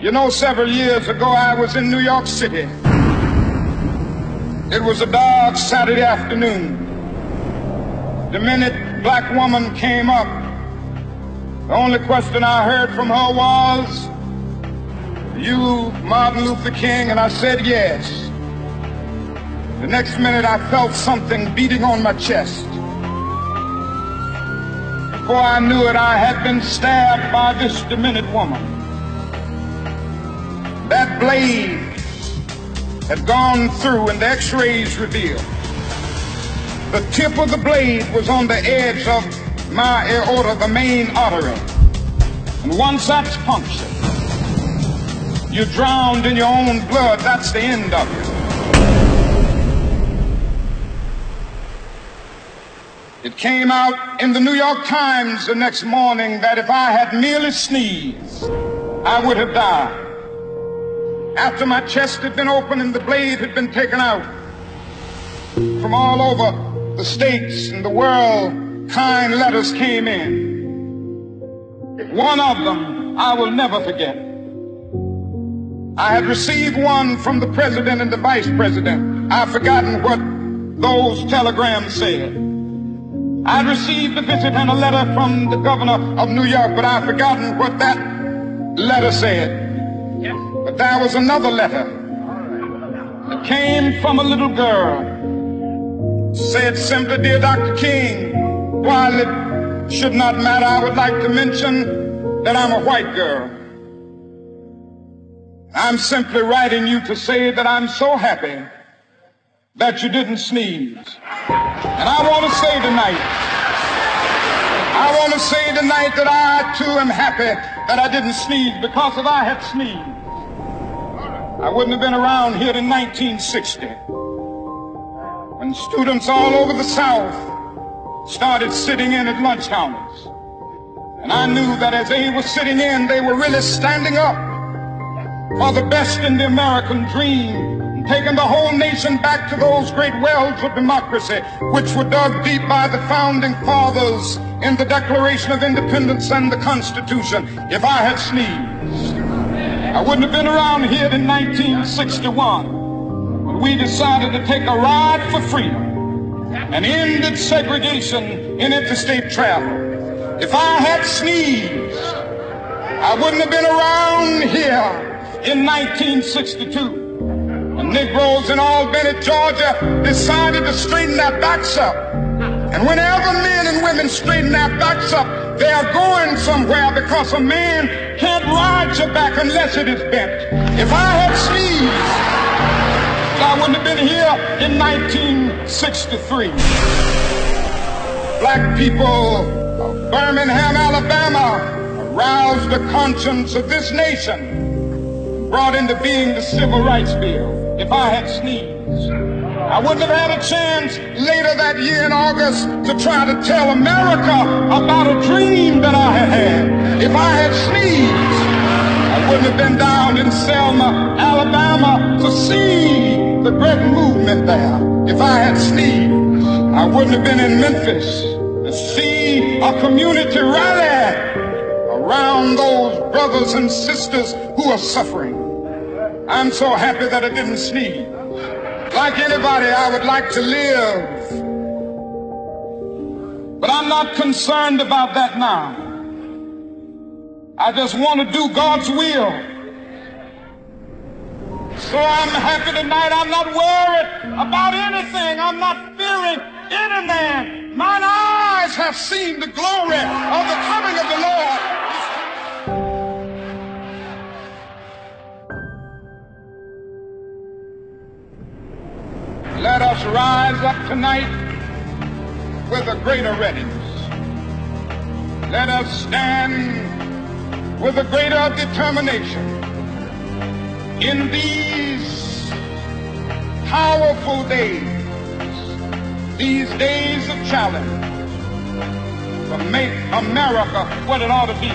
You know, several years ago, I was in New York City. It was a dark Saturday afternoon. The minute black woman came up, the only question I heard from her was, "You Martin Luther King?" And I said, "Yes." The next minute, I felt something beating on my chest. Before I knew it, I had been stabbed by this demented woman. That blade had gone through, and the x-rays revealed the tip of the blade was on the edge of my aorta, the main artery. And once that's punctured, you're drowned in your own blood. That's the end of it. It came out in the New York Times the next morning that if I had merely sneezed, I would have died. After my chest had been opened and the blade had been taken out, from all over the states and the world, kind letters came in. One of them I will never forget. I had received one from the president and the vice president. I've forgotten what those telegrams said. I received a visit and a letter from the governor of New York, but I've forgotten what that letter said. But there was another letter that came from a little girl. Said simply, "Dear Dr. King, while it should not matter, I would like to mention that I'm a white girl. I'm simply writing you to say that I'm so happy that you didn't sneeze." And I want to say tonight that I too am happy that I didn't sneeze, because if I had sneezed, I wouldn't have been around here in 1960 when students all over the South started sitting in at lunch counters. And I knew that as they were sitting in, they were really standing up for the best in the American dream, and taking the whole nation back to those great wells of democracy which were dug deep by the founding fathers in the Declaration of Independence and the Constitution. If I had sneezed, I wouldn't have been around here in 1961 when we decided to take a ride for freedom and ended segregation in interstate travel. If I had sneezed, I wouldn't have been around here in 1962 when Negroes in Albany, Georgia decided to straighten their backs up. And whenever men and women straighten their backs up, they are going somewhere, because a man can't ride your back unless it is bent. If I had sneezed, I wouldn't have been here in 1963. Black people of Birmingham, Alabama aroused the conscience of this nation, brought into being the Civil Rights Bill. If I had sneezed, I wouldn't have had a chance later that year in August to try to tell America about a dream that I had had. If I had sneezed, I wouldn't have been down in Selma, Alabama to see the great movement there. If I had sneezed, I wouldn't have been in Memphis to see a community rally around those brothers and sisters who are suffering. I'm so happy that I didn't sneeze. Like anybody, I would like to live, but I'm not concerned about that now. I just want to do God's will. So I'm happy tonight. I'm not worried about anything. I'm not fearing any man. Mine eyes have seen the glory of the coming of the Lord. Let us rise up tonight with a greater readiness. Let us stand with a greater determination in these powerful days, these days of challenge, to make America what it ought to be.